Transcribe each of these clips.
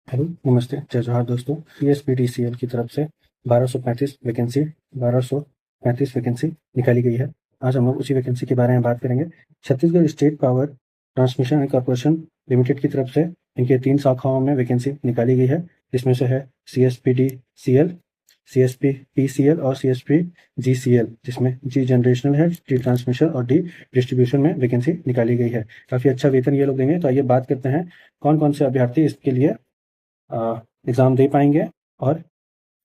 Hello, नमस्ते, जय जोहार दोस्तों। CSPDCL की तरफ से 1235 वैकेंसी निकाली गई है। आज हम लोग उसी वैकेंसी के बारे में बात करेंगे। Chhattisgarh state power transmission and corporation limited की तरफ से इनके 3 शाखाओं में वैकेंसी निकाली गई है, जिसमें से है CSPDCL, CSPPCL और CSPGCL, जिसमें जी जनरेशनल है, डी ट्रांसमिशन और डी डिस्ट्रीब्यूशन में वैकेंसी निकाली गई है। काफ़ी अच्छा वेतन ये लोग देंगे। तो आइए बात करते हैं कौन कौन से अभ्यर्थी इसके लिए एग्ज़ाम दे पाएंगे और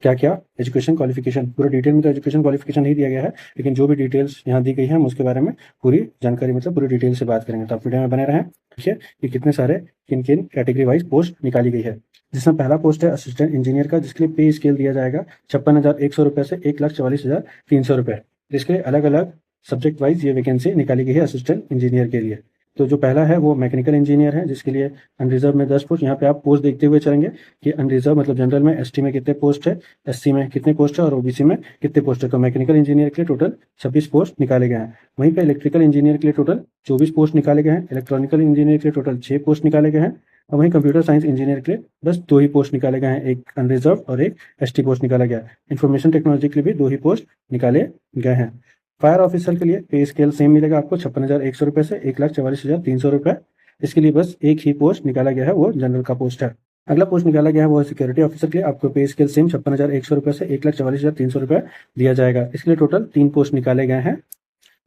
क्या क्या एजुकेशन क्वालिफिकेशन। पूरा डिटेल में तो एजुकेशन क्वालिफिकेशन नहीं दिया गया है, लेकिन जो भी डिटेल्स यहाँ दी गई है हम उसके बारे में पूरी जानकारी मतलब पूरी डिटेल से बात करेंगे। तो आप वीडियो में बने रहें। देखिए कि कितने सारे किन किन कैटेगरी वाइज पोस्ट निकाली गई है। जिसमें पहला पोस्ट है असिस्टेंट इंजीनियर का, जिसके लिए पे स्केल दिया जाएगा 56,100 रुपये से 1,44,300 रुपये। जिसके लिए अलग अलग सब्जेक्ट वाइज ये वैकेंसी निकाली गई है असिस्टेंट इंजीनियर के लिए। तो जो पहला है वो मैकेनिकल इंजीनियर है, जिसके लिए अनरिजर्व में 10 पोस्ट। यहाँ पे आप पोस्ट देखते हुए चलेंगे कि अनरिजर्व मतलब जनरल में, एसटी में कितने पोस्ट है, एससी में कितने पोस्ट है और ओबीसी में कितने पोस्ट है। तो मैकेनिकल इंजीनियर के लिए टोटल 26 पोस्ट निकाले गए हैं। वहीं पे इलेक्ट्रिकल इंजीनियर के लिए टोटल 24 पोस्ट निकाले गए हैं। इलेक्ट्रॉनिकल इंजीनियर के लिए टोटल 6 पोस्ट निकाले गए हैं। और वहीं कंप्यूटर साइंस इंजीनियर के लिए बस 2 ही पोस्ट निकाले गए हैं, एक अनरिजर्व और एक एसटी पोस्ट निकाला गया है। इन्फॉर्मेशन टेक्नोलॉजी के लिए भी 2 ही पोस्ट निकाले गए हैं। फायर ऑफिसर के लिए पे स्केल सेम मिलेगा आपको 56,100 रुपये से 1,44,300 रुपये। इसके लिए बस एक ही पोस्ट निकाला गया है, वो जनरल का पोस्ट है। अगला पोस्ट निकाला गया है वो है सिक्योरिटी ऑफिसर के लिए। आपको पे स्केल सेम 56,100 रुपये से 1,44,300 रुपये दिया जाएगा। इसके लिए टोटल 3 पोस्ट निकाले गए हैं।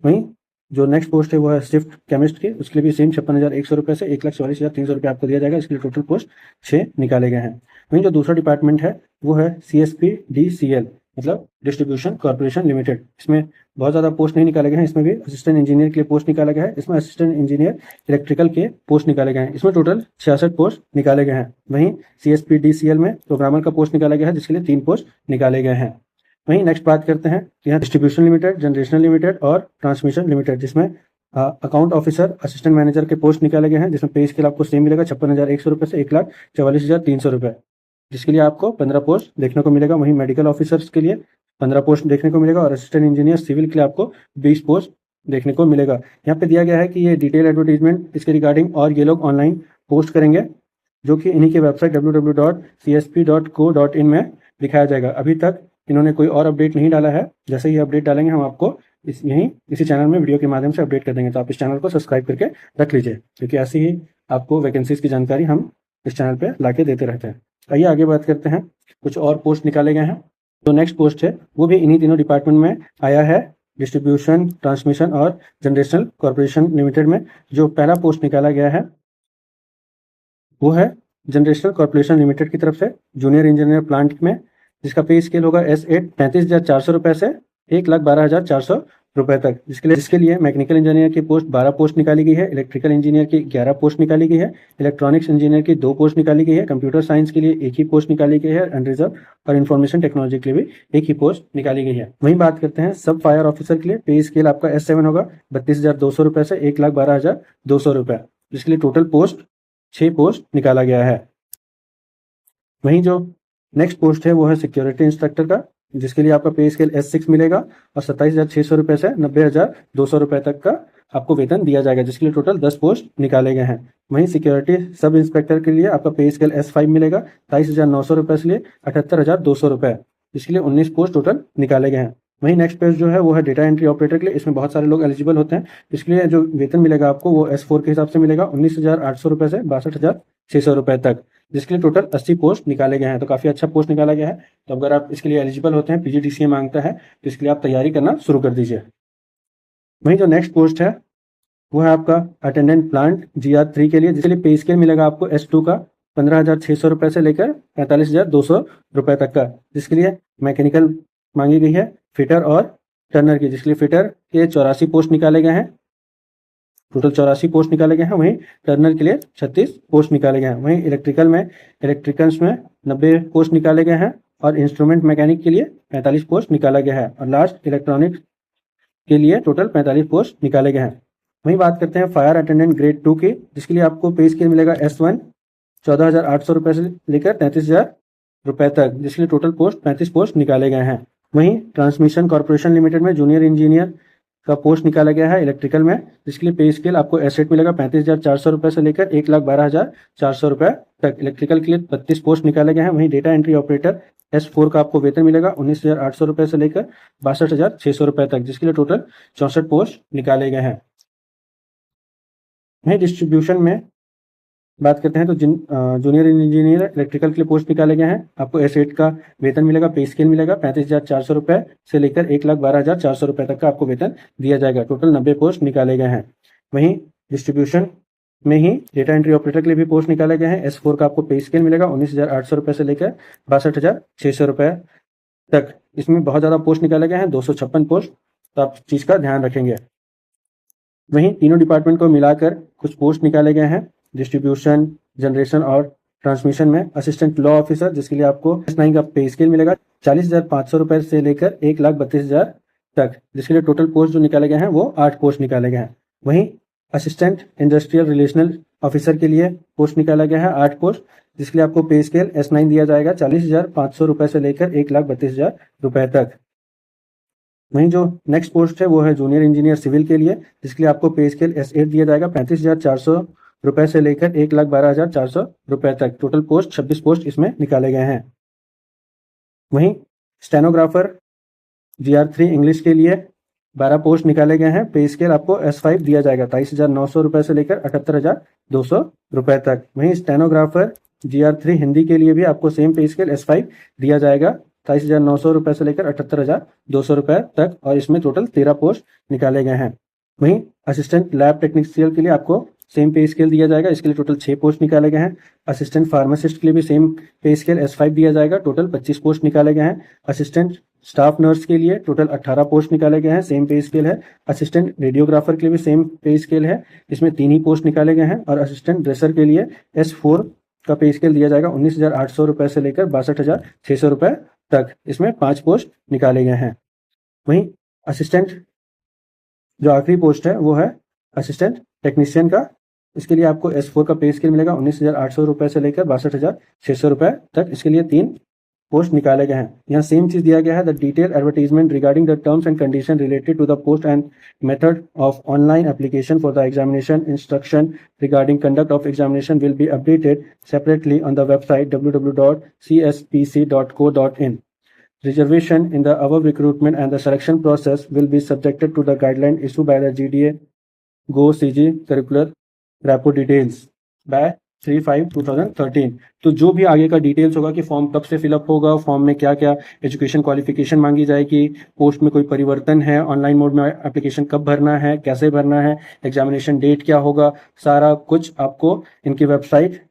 वहीं जो नेक्स्ट पोस्ट है वो है शिफ्ट केमिस्ट की, उसके लिए भी सेम 56,100 रुपये से 1,44,300 रुपये आपको दिया जाएगा। इसके लिए टोटल पोस्ट 6 निकाले गए हैं। वहीं जो दूसरा डिपार्टमेंट है वो है CSPDCL, मतलब डिस्ट्रीब्यूशन कॉर्पोरेशन लिमिटेड। इसमें बहुत ज़्यादा पोस्ट नहीं निकाले गए हैं। इसमें भी असिस्टेंट इंजीनियर के लिए पोस्ट निकाला गया है। इसमें असिस्टेंट इंजीनियर इलेक्ट्रिकल के पोस्ट निकाले गए हैं। इसमें टोटल 66 पोस्ट निकाले गए हैं। वहीं CSPDCL में प्रोग्रामर का पोस्ट निकाला गया है, जिसके लिए 3 पोस्ट निकाले गए हैं। वहीं नेक्स्ट बात करते हैं यहाँ डिस्ट्रीब्यूशन लिमिटेड, जनरेशनल लिमिटेड और ट्रांसमिशन लिमिटेड, जिसमें अकाउंट ऑफिसर, असिस्टेंट मैनेजर के पोस्ट निकाले गए हैं। जिसमें पे स्केल आपको सेम मिलेगा 56,100 रुपये से 1,44,300 रुपये। जिसके लिए आपको 15 पोस्ट देखने को मिलेगा। वहीं मेडिकल ऑफिसर्स के लिए 15 पोस्ट देखने को मिलेगा और असिस्टेंट इंजीनियर सिविल के लिए आपको 20 पोस्ट देखने को मिलेगा। यहाँ पे दिया गया है कि ये डिटेल एडवर्टीजमेंट इसके रिगार्डिंग और ये लोग ऑनलाइन पोस्ट करेंगे, जो कि इन्हीं के वेबसाइट www.csp.co.in में दिखाया जाएगा। अभी तक इन्होंने कोई और अपडेट नहीं डाला है। जैसे ही अपडेट डालेंगे हम आपको इसी चैनल में वीडियो के माध्यम से अपडेट कर देंगे। तो आप इस चैनल को सब्सक्राइब करके रख लीजिए, क्योंकि ऐसी ही आपको वैकेंसीज की जानकारी हम इस चैनल पे लाके देते रहते हैं। आइए आगे बात करते हैं। कुछ और पोस्ट निकाले गए हैं। जो नेक्स्ट पोस्ट है वो भी इन्हीं तीनों डिपार्टमेंट में आया है, डिस्ट्रीब्यूशन, ट्रांसमिशन और जनरेशनल कॉर्पोरेशन लिमिटेड में। जो पहला पोस्ट निकाला गया है वो है जनरेशनल कॉर्पोरेशन लिमिटेड की तरफ से जूनियर इंजीनियर प्लांट में, जिसका पे स्केल होगा S8 35,400 रुपये से 1,12,400 रुपये तक। जिसके लिए मैकेनिकल इंजीनियर की पोस्ट 12 पोस्ट निकाली गई है, इलेक्ट्रिकल इंजीनियर की 11 पोस्ट निकाली गई है, इलेक्ट्रॉनिक्स इंजीनियर की 2 पोस्ट निकाली गई है, कंप्यूटर साइंस के लिए 1 ही पोस्ट निकाली गई है अनरिजर्व, और इन्फॉर्मेशन टेक्नोलॉजी के लिए भी 1 ही पोस्ट निकाली गई है। वहीं बात करते हैं सब फायर ऑफिसर के लिए। पे स्केल आपका S7 होगा 32,200 रुपये से 1,12,200 रुपये। जिसके लिए टोटल पोस्ट 6 पोस्ट निकाला गया है। वहीं जो नेक्स्ट पोस्ट है वो है सिक्योरिटी इंस्ट्रक्टर का, जिसके लिए आपका पे स्केल S6 मिलेगा और 27,600 रुपये से 90,200 रुपये तक का आपको वेतन दिया जाएगा। जिसके लिए टोटल 10 पोस्ट निकाले गए हैं। वहीं सिक्योरिटी सब इंस्पेक्टर के लिए आपका पे स्केल S5 मिलेगा 23,900 रुपये से लिए 78,200 रुपये। जिसके लिए 19 पोस्ट टोटल निकाले गए हैं। वहीं नेक्स्ट पेज जो है वो है डेटा एंट्री ऑपरेटर के लिए। इसमें बहुत सारे लोग एलिजिबल होते हैं। इसके लिए जो वेतन मिलेगा आपको वो S4 के हिसाब से मिलेगा 19,800 रुपये से 62,600 रुपये तक। जिसके लिए टोटल 80 पोस्ट निकाले गए हैं। तो काफ़ी अच्छा पोस्ट निकाला गया है। तो अगर आप इसके लिए एलिजिबल होते हैं, PGDCA मांगता है, तो इसके लिए आप तैयारी करना शुरू कर दीजिए। वहीं जो नेक्स्ट पोस्ट है वो है आपका अटेंडेंट प्लांट GR3 के लिए, जिसके लिए पे स्केल मिलेगा आपको S2 का 15,600 रुपये से लेकर 45,200 रुपये तक का। जिसके लिए मैकेनिकल मांगी गई है, फिटर और टर्नर की। जिसके लिए फिटर के 84 पोस्ट निकाले गए हैं, टोटल 84 पोस्ट निकाले गए हैं। वहीं टर्नर के लिए 36 पोस्ट निकाले गए हैं। वहीं इलेक्ट्रिकल्स में 90 पोस्ट निकाले गए हैं और इंस्ट्रूमेंट मैकेनिक के लिए 45 पोस्ट निकाला गया है। और लास्ट इलेक्ट्रॉनिक्स के लिए टोटल 45 पोस्ट निकाले गए हैं। वहीं बात करते हैं फायर अटेंडेंट ग्रेड 2 की, जिसके लिए आपको पे स्केल मिलेगा S1 14,800 रुपये से लेकर 33,000 रुपये तक। जिसके लिए टोटल पोस्ट 35 पोस्ट निकाले गए हैं। वहीं ट्रांसमिशन कॉर्पोरेशन लिमिटेड में जूनियर इंजीनियर का पोस्ट निकाला गया है इलेक्ट्रिकल में, जिसके लिए पे स्केल आपको एसेट मिलेगा 35,400 रुपये से लेकर 1,12,400 रुपये तक। इलेक्ट्रिकल के लिए 32 पोस्ट निकाले गए हैं। वहीं डेटा एंट्री ऑपरेटर S4 का आपको वेतन मिलेगा 19,800 रुपये से लेकर 62,600 रुपये तक, जिसके लिए टोटल 64 पोस्ट निकाले गए हैं। वहीं डिस्ट्रीब्यूशन में बात करते हैं तो जूनियर इंजीनियर इलेक्ट्रिकल के लिए पोस्ट निकाले गए हैं। आपको एसेट का वेतन मिलेगा, पे स्केल मिलेगा 35,400 रुपये से लेकर 1,12,400 रुपये तक का आपको वेतन दिया जाएगा। टोटल 90 पोस्ट निकाले गए हैं। वहीं डिस्ट्रीब्यूशन में ही डेटा एंट्री ऑपरेटर के लिए भी पोस्ट निकाले गए हैं। S4 का आपको पे स्केल मिलेगा 19,800 रुपये से लेकर 62,600 रुपये तक। इसमें बहुत ज़्यादा पोस्ट निकाले गए हैं, 256 पोस्ट, तो आप चीज़ का ध्यान रखेंगे। वहीं तीनों डिपार्टमेंट को मिलाकर कुछ पोस्ट निकाले गए हैं डिस्ट्रीब्यूशन, जनरेशन और ट्रांसमिशन में। असिस्टेंट लॉ ऑफिसर, जिसके लिए आपको S9 का पे स्केल मिलेगा 40,500 रुपये से लेकर 1,32,000 तक, जिसके लिए टोटल पोस्ट जो निकाले गए हैं वो 8 पोस्ट निकाले गए हैं। वहीं असिस्टेंट इंडस्ट्रियल रिलेशनल ऑफिसर के लिए पोस्ट निकाला गया है 8 पोस्ट, जिसके लिए आपको पे स्केल S9 दिया जाएगा 40,500 रुपये से लेकर 1,32,000 रुपये तक। वहीं जो नेक्स्ट पोस्ट है वो है जूनियर इंजीनियर सिविल के लिए, जिसके लिए आपको पे स्केल S8 दिया जाएगा 35,400 रुपये से लेकर 1,12,400 रुपये तक। टोटल पोस्ट 26 पोस्ट इसमें निकाले गए हैं। वहीं स्टेनोग्राफर GR3 इंग्लिश के लिए 12 पोस्ट निकाले गए हैं। पे स्केल आपको S5 दिया जाएगा 23,900 रुपये से लेकर 78,200 रुपये तक। वहीं स्टेनोग्राफर GR3 हिंदी के लिए भी आपको सेम पे स्केल S5 दिया जाएगा 23,900 रुपये से लेकर 78,200 रुपये तक, और इसमें टोटल 13 पोस्ट निकाले गए हैं। वहीं असिस्टेंट लैब टेक्नीशियन के लिए आपको सेम पे स्केल दिया जाएगा, इसके लिए टोटल 6 पोस्ट निकाले गए हैं। असिस्टेंट फार्मासिस्ट के लिए भी सेम पे स्केल S5 दिया जाएगा, टोटल 25 पोस्ट निकाले गए हैं। असिस्टेंट स्टाफ नर्स के लिए टोटल 18 पोस्ट निकाले गए हैं, सेम पे स्केल है। असिस्टेंट रेडियोग्राफर के लिए भी सेम पे स्केल है, इसमें 3 ही पोस्ट निकाले गए हैं। और असिस्टेंट ड्रेसर के लिए S4 का पे स्केल दिया जाएगा 19,800 रुपये से लेकर 62,600 रुपये तक, इसमें 5 पोस्ट निकाले गए हैं। वहीं असिस्टेंट जो आखिरी पोस्ट है वो है असिस्टेंट टेक्नीशियन का, इसके लिए आपको S4 का पे स्केल मिलेगा 19,800 रुपये से लेकर 62,600 रुपये तक, इसके लिए 3 पोस्ट निकाले गए हैं। यहाँ सेम चीज दिया गया है, the detail advertisement regarding the terms and condition related to the post and method of online application for the examination instruction regarding conduct of examination will be updated separately on the website www.cspc.co.in. Reservation in the above recruitment and the selection process will be subjected to the guideline issued by the GDA Go CG Curricular Rapport Details by 3/5/2013। तो जो भी आगे का details होगा कि form कब से fill up होगा, फॉर्म में क्या क्या एजुकेशन क्वालिफिकेशन मांगी जाएगी, पोस्ट में कोई परिवर्तन है, ऑनलाइन मोड में एप्लीकेशन कब भरना है, कैसे भरना है, एग्जामिनेशन डेट क्या होगा, सारा कुछ आपको इनकी वेबसाइट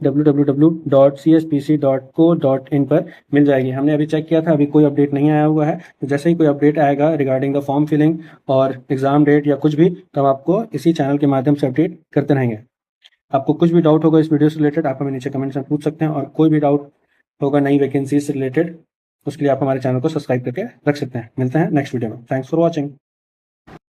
www.cspc.co.in पर मिल जाएगी। हमने अभी चेक किया था, अभी कोई अपडेट नहीं आया हुआ है, तो जैसे ही कोई अपडेट आएगा रिगार्डिंग द फॉर्म फिलिंग और एग्जाम डेट या कुछ भी, तो हम आपको इसी चैनल के माध्यम से अपडेट करते रहेंगे। आपको कुछ भी डाउट होगा इस वीडियो से रिलेटेड, आप हमें नीचे कमेंट्स में पूछ सकते हैं, और कोई भी डाउट होगा नई वैकेंसी से रिलेटेड, उसके लिए आप हमारे चैनल को सब्सक्राइब करके रख सकते हैं। मिलते हैं नेक्स्ट वीडियो में। Thanks for watching.